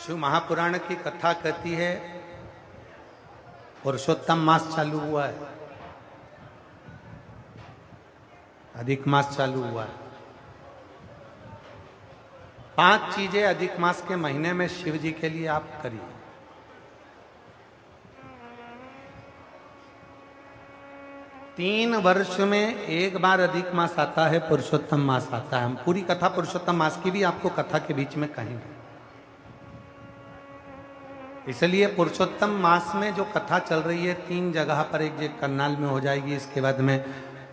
शिव महापुराण की कथा कहती है पुरुषोत्तम मास चालू हुआ है, अधिक मास चालू हुआ है। 5 चीजें अधिक मास के महीने में शिव जी के लिए आप करिए। तीन वर्ष में एक बार अधिक मास आता है, पुरुषोत्तम मास आता है। हम पूरी कथा पुरुषोत्तम मास की भी आपको कथा के बीच में कहेंगे। इसलिए पुरुषोत्तम मास में जो कथा चल रही है 3 जगह पर, एक करनाल में हो जाएगी, इसके बाद में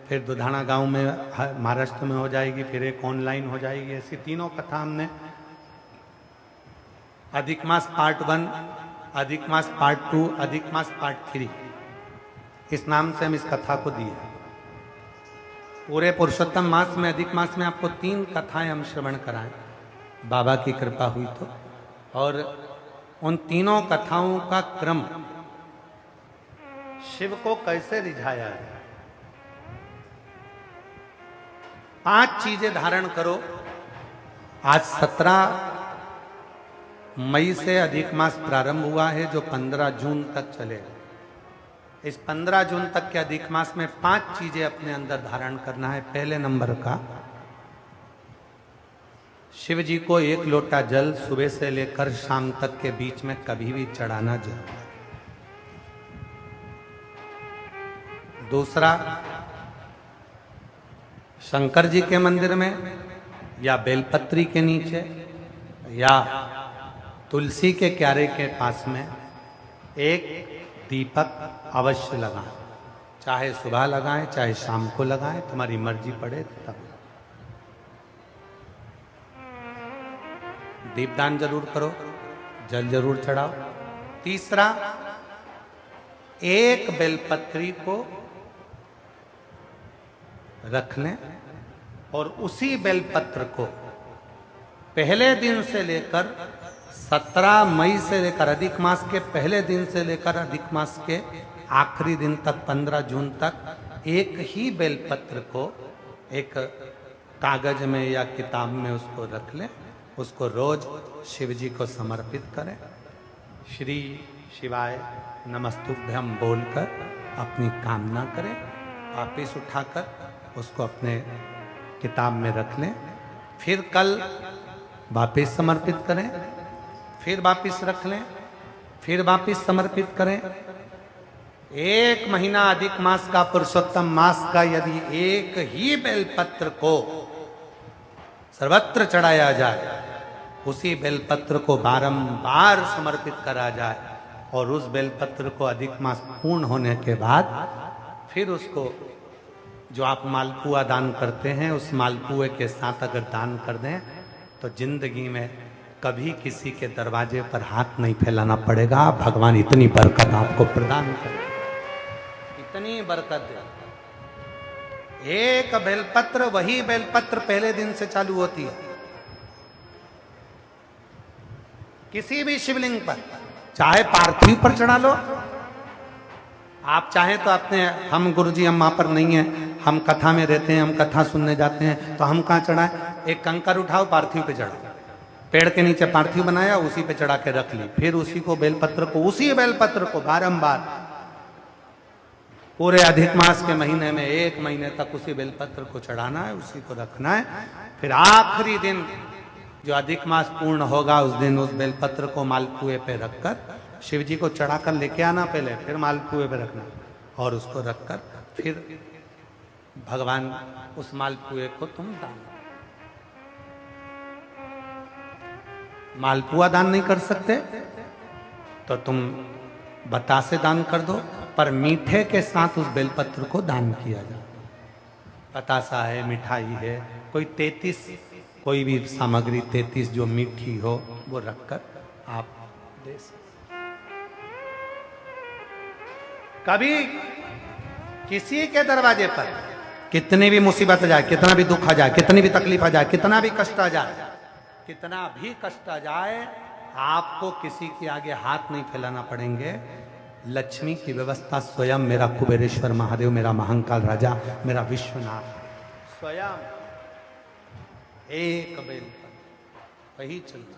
फिर दुधाना गांव में महाराष्ट्र में हो जाएगी, फिर एक ऑनलाइन हो जाएगी। ऐसी तीनों कथा हमने अधिक मास पार्ट 1, अधिक मास पार्ट 2, अधिक मास पार्ट 3, इस नाम से हम इस कथा को दिए। पूरे पुरुषोत्तम मास में, अधिक मास में आपको 3 कथाएं हम श्रवण कराएं, बाबा की कृपा हुई तो। और उन तीनों कथाओं का क्रम, शिव को कैसे रिझाया है। 5 चीजें धारण करो। आज 17 मई से अधिक मास प्रारंभ हुआ है, जो 15 जून तक चलेगा। इस 15 जून तक के अधिक मास में 5 चीजें अपने अंदर धारण करना है। पहले नंबर का, शिव जी को 1 लोटा जल सुबह से लेकर शाम तक के बीच में कभी भी चढ़ाना जरूर। दूसरा, शंकर जी के मंदिर में या बेलपत्री के नीचे या तुलसी के क्यारे के पास में एक दीपक अवश्य लगाएं। चाहे सुबह लगाएं, चाहे शाम को लगाएं, तुम्हारी मर्जी पड़े तब। दीपदान जरूर करो, जल जरूर चढ़ाओ। तीसरा, एक बेलपत्री को रख लें और उसी बेलपत्र को पहले दिन से लेकर 17 मई से लेकर, अधिक मास के पहले दिन से लेकर अधिक मास के आखिरी दिन तक 15 जून तक एक ही बेलपत्र को एक कागज में या किताब में उसको रख लें। उसको रोज शिव जी को समर्पित करें। श्री शिवाय नमस्तुभ्यम बोलकर अपनी कामना करें। वापिस उठाकर उसको अपने किताब में रख लें। फिर कल वापिस समर्पित करें, फिर वापिस रख लें, फिर वापिस समर्पित करें। 1 महीना अधिक मास का, पुरुषोत्तम मास का, यदि एक ही बेलपत्र को सर्वत्र चढ़ाया जाए, उसी बेलपत्र को बारंबार समर्पित करा जाए और उस बेलपत्र को अधिक मास पूर्ण होने के बाद फिर उसको, जो आप मालपुआ दान करते हैं, उस मालपुए के साथ अगर दान कर दें तो जिंदगी में कभी किसी के दरवाजे पर हाथ नहीं फैलाना पड़ेगा। भगवान इतनी बरकत आपको प्रदान करे, इतनी बरकत दे। एक बेलपत्र, वही बेलपत्र पहले दिन से चालू होती है। किसी भी शिवलिंग पर, चाहे पार्थिव पर चढ़ा लो, आप चाहें तो अपने, हम गुरुजी हम वहां पर नहीं है, हम कथा में रहते हैं, हम कथा सुनने जाते हैं, तो हम कहाँ चढ़ाएं? एक कंकर उठाओ, पार्थिव पे चढ़ाओ। पेड़ के नीचे पार्थिव बनाया, उसी पे चढ़ा के रख ली। फिर उसी को बेलपत्र को, उसी बेलपत्र को बारंबार पूरे अधिक मास के महीने में 1 महीने तक उसी बेलपत्र को चढ़ाना है, उसी को रखना है। फिर आखिरी दिन जो अधिक मास पूर्ण होगा, उस दिन उस बेलपत्र को मालपुए पे रखकर शिव जी को चढ़ाकर लेके आना पहले, फिर मालपुए पे रखना और उसको रखकर फिर भगवान उस मालपुए को तुम दान। मालपुआ दान नहीं कर सकते तो तुम बतासे दान कर दो, पर मीठे के साथ उस बेलपत्र को दान किया जाए। बतासा है, मिठाई है, कोई 33 कोई भी सामग्री 33 जो मीठी हो वो रखकर आप दे सकते। कभी किसी के दरवाजे पर कितनी भी मुसीबत आ जाए, कितना भी दुख आ जाए, कितनी भी तकलीफ आ जाए, कितना भी कष्ट आ जाए, कितना भी कष्ट आ जाए, आपको किसी के आगे हाथ नहीं फैलाना पड़ेंगे। लक्ष्मी की व्यवस्था स्वयं मेरा कुबेरेश्वर महादेव, मेरा महाकाल राजा, मेरा विश्वनाथ स्वयं एक बेल वही चलती।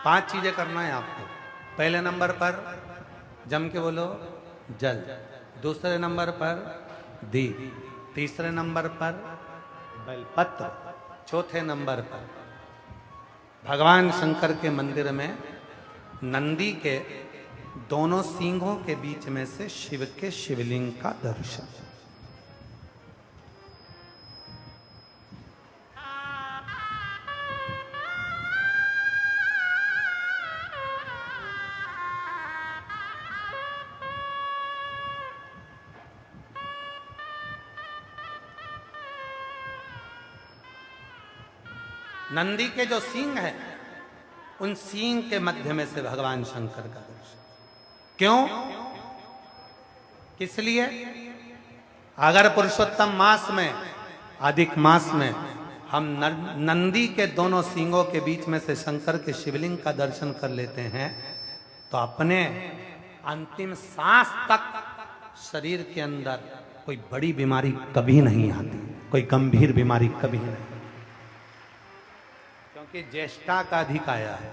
5 चीजें करना है आपको। पहले नंबर पर जम के बोलो जल, दूसरे नंबर पर दीप, तीसरे नंबर पर बेलपत्र, चौथे नंबर पर भगवान शंकर के मंदिर में नंदी के दोनों सींगों के बीच में से शिव के शिवलिंग का दर्शन। नंदी के जो सींग है, उन सींग के मध्य में से भगवान शंकर का दर्शन। क्यों? किस लिए? अगर पुरुषोत्तम मास में, अधिक मास में हम नंदी के दोनों सींगों के बीच में से शंकर के शिवलिंग का दर्शन कर लेते हैं तो अपने अंतिम सांस तक शरीर के अंदर कोई बड़ी बीमारी कभी नहीं आती, कोई गंभीर बीमारी कभी नहीं, क्योंकि ज्येष्ठा का अधिक आया है।